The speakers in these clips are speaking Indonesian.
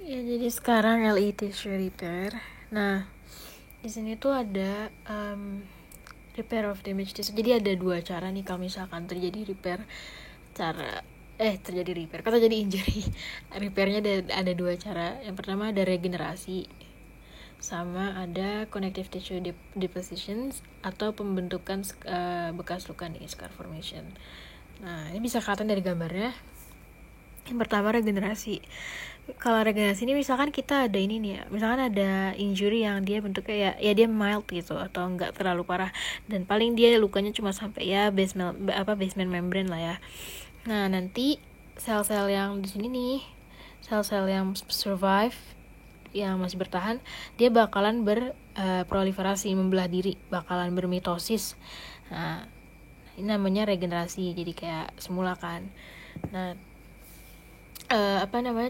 Ya, jadi sekarang LE tissue repair. Nah, di sini tuh ada repair of damage tissue. Jadi ada dua cara nih kalau misalkan terjadi repair. Terjadi repair. Kata jadi injury. Repairnya ada dua cara. Yang pertama ada regenerasi, sama ada connective tissue depositions atau pembentukan bekas luka nih, scar formation. Nah, ini bisa kelihatan dari gambarnya. Yang pertama regenerasi. Kalau regenerasi ini misalkan kita ada ini nih ya, misalkan ada injury yang dia bentuknya ya dia mild gitu atau enggak terlalu parah, dan paling dia lukanya cuma sampai ya basement membrane lah ya. Nah, nanti sel-sel yang di sini nih, sel-sel yang survive, yang masih bertahan, dia bakalan berproliferasi, membelah diri, bakalan bermitosis. Nah, ini namanya regenerasi, jadi kayak semula kan. Nah,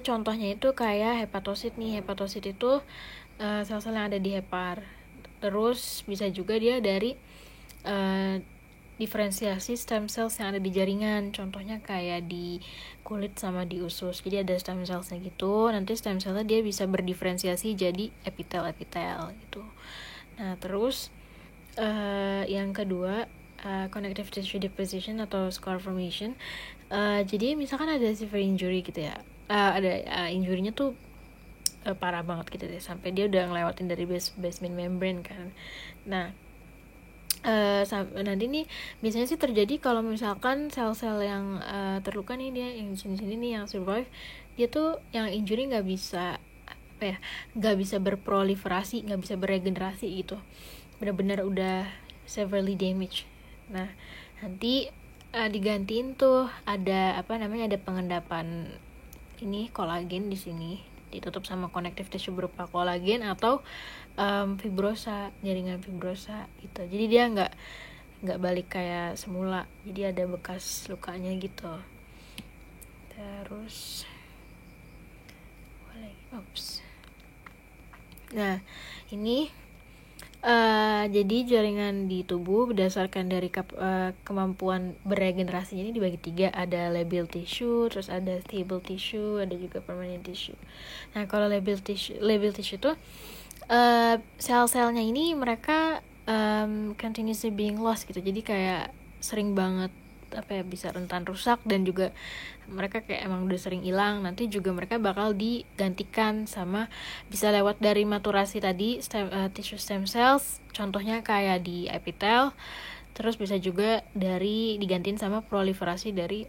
contohnya itu kayak hepatosit nih. Hepatosit itu sel-sel yang ada di hepar. Terus bisa juga dia dari diferensiasi stem cells yang ada di jaringan. Contohnya kayak di kulit sama di usus. Jadi ada stem cellsnya gitu. Nanti stem cellnya dia bisa berdiferensiasi jadi epitel gitu. Nah, terus yang kedua, connective tissue deposition atau scar formation. Jadi misalkan ada severe injury gitu ya, ada injury-nya tuh parah banget gitu deh, sampai dia udah ngelewatin dari basement membrane kan. Nah, nanti nih biasanya sih terjadi kalau misalkan sel-sel yang terluka nih, dia yang sini-sini nih yang survive, dia tuh yang injury nggak bisa berproliferasi, nggak bisa beregenerasi gitu, benar-benar udah severely damaged. Nah, nanti digantiin tuh ada ada pengendapan ini kolagen di sini, ditutup sama connective tissue berupa kolagen atau fibrosa, jaringan fibrosa gitu. Jadi dia nggak balik kayak semula, jadi ada bekas lukanya gitu. Terus nah, ini jadi jaringan di tubuh berdasarkan dari kemampuan beregenerasinya ini dibagi 3. Ada labile tissue, terus ada stable tissue, ada juga permanent tissue. Nah, kalau labile tissue tuh sel-selnya ini mereka continuously being lost gitu. Jadi kayak sering banget bisa rentan rusak, dan juga mereka kayak emang udah sering hilang. Nanti juga mereka bakal digantikan sama, bisa lewat dari maturasi tadi tissue stem cells, contohnya kayak di epitel. Terus bisa juga dari digantiin sama proliferasi dari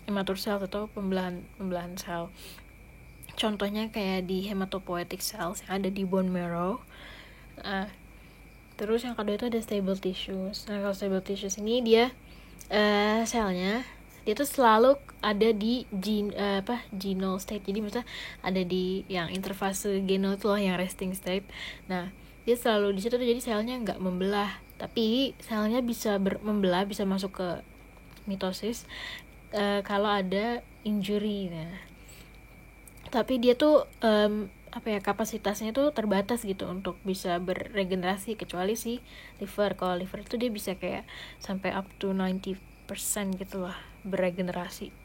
immature cells atau pembelahan sel, contohnya kayak di hematopoietic cells yang ada di bone marrow. Terus yang kedua itu ada stable tissues. Nah, kalau stable tissues ini dia selnya dia tuh selalu ada di genal state. Jadi misalnya ada di yang interfase genal itu loh, yang resting state. Nah, dia selalu di situ tuh, jadi selnya nggak membelah, tapi selnya bisa membelah, bisa masuk ke mitosis kalau ada injury. Nah, tapi dia tuh kapasitasnya tuh terbatas gitu untuk bisa beregenerasi, kecuali si liver. Kalau liver itu dia bisa kayak sampai up to 90% gitu lah beregenerasi,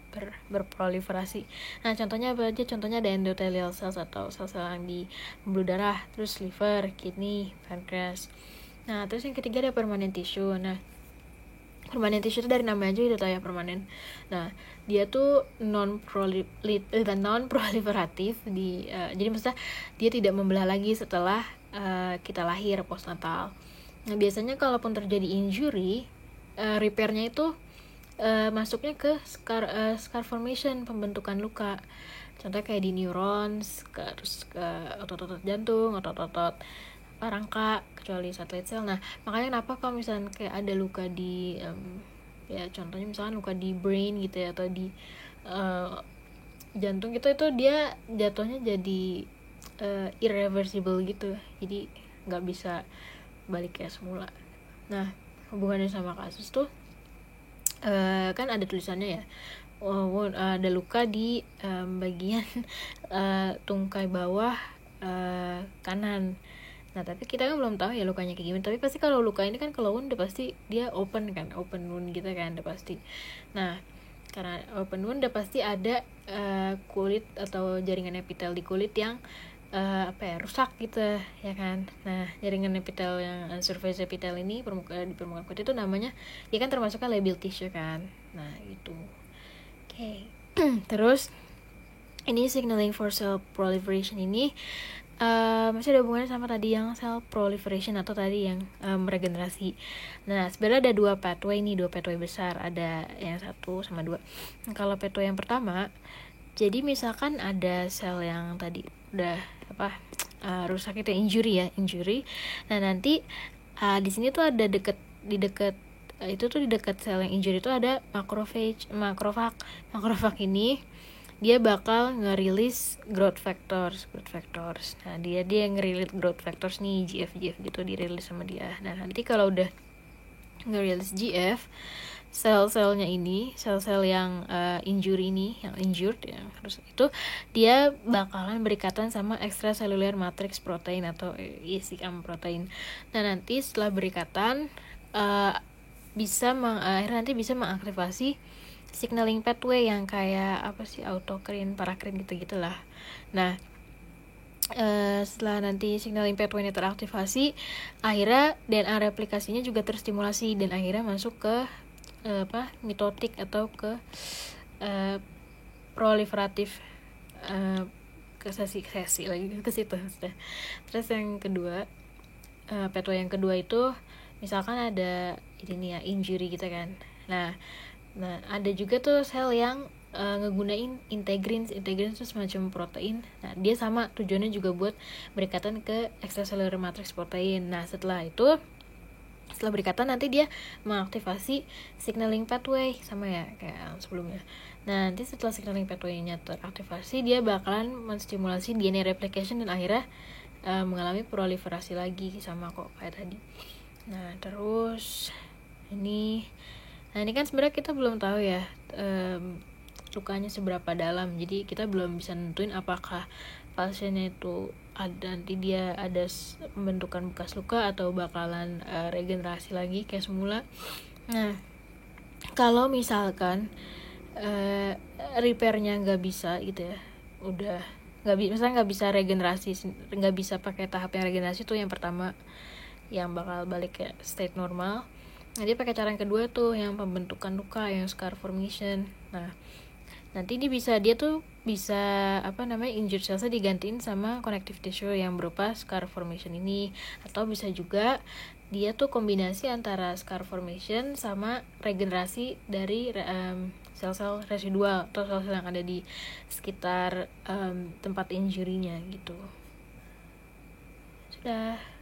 berproliferasi. Nah, contohnya apa aja? Contohnya ada endothelial cells atau sel-sel yang di pembuluh darah, terus liver, kidney, pancreas. Nah, terus yang ketiga ada permanent tissue. Nah, permanent tissue itu dari namanya aja udah tahu ya, permanen. Nah, dia tuh non proliferatif jadi maksudnya dia tidak membelah lagi setelah kita lahir, postnatal. Nah, biasanya kalaupun terjadi injury, repairnya itu masuknya ke scar formation, pembentukan luka. Contohnya kayak di neurons, terus ke otot-otot jantung, otot-otot rangka, kecuali satellite cell. Nah, makanya kenapa kalau misalnya kayak ada luka di ya contohnya misalkan luka di brain gitu ya, atau di jantung gitu, itu dia jatuhnya jadi irreversible gitu, jadi nggak bisa balik kayak semula. Nah, hubungannya sama kasus tuh kan ada tulisannya ya, ada luka di bagian tungkai bawah kanan. Nah, tapi kita kan belum tahu ya lukanya kayak gimana. Tapi pasti kalau luka ini kan, kalau wound udah pasti dia open wound gitu kan, udah pasti. Nah, Karena open wound udah pasti ada kulit atau jaringan epitel di kulit yang rusak gitu ya kan. Nah, jaringan epitel yang surface epitel ini di permukaan kulit itu namanya ya kan termasuknya labile tissue kan. Nah, gitu. Oke. Terus ini signaling for cell proliferation ini masih ada hubungannya sama tadi yang cell proliferation atau tadi yang regenerasi. Nah, sebenarnya ada dua pathway besar, ada yang 1 sama 2. Kalau pathway yang pertama, jadi misalkan ada sel yang tadi udah rusak itu injury. Nah, nanti di sini tuh ada di dekat sel yang injury itu ada makrofag ini dia bakal ngerilis growth factors. Nah, dia ngerilis growth factors nih, GF gitu dirilis sama dia. Nah, nanti kalau udah ngerilis GF, sel-selnya ini, sel-sel yang yang injured ya, terus itu dia bakalan berikatan sama extracellular matrix protein atau ECM protein. Nah, nanti setelah berikatan akhirnya bisa mengaktifasi signaling pathway yang kayak autokrin, parakrin gitu-gitulah. Nah, setelah nanti signaling pathway ini teraktivasi, akhirnya DNA replikasinya juga terstimulasi dan akhirnya masuk ke mitotik atau ke proliferatif ke sesi lagi ke situ. Terus yang kedua, pathway yang kedua itu misalkan ada ini ya, injury gitu kan. Nah, ada juga tuh sel yang ngegunain integrins itu semacam protein. Nah, dia sama tujuannya juga buat berikatan ke extracellular matrix protein. Nah, setelah berikatan nanti dia mengaktifasi signaling pathway sama ya kayak sebelumnya. Nah, nanti setelah signaling pathway-nya teraktivasi, dia bakalan menstimulasi DNA replication dan akhirnya mengalami proliferasi lagi sama kok kayak tadi. Nah, terus ini kan sebenarnya kita belum tahu ya lukanya seberapa dalam, jadi kita belum bisa nentuin apakah pasiennya itu nanti dia ada pembentukan bekas luka atau bakalan regenerasi lagi kayak semula. Nah, kalau misalkan repairnya nggak bisa gitu ya, udah nggak bisa regenerasi, nggak bisa pakai tahap yang regenerasi tuh yang pertama yang bakal balik ke state normal. Nah, dia pakai cara yang kedua tuh yang pembentukan luka, yang scar formation. Nah, nanti dia bisa injured cellnya digantiin sama connective tissue yang berupa scar formation ini, atau bisa juga dia tuh kombinasi antara scar formation sama regenerasi dari sel-sel residual atau sel-sel yang ada di sekitar tempat injury-nya gitu. Sudah.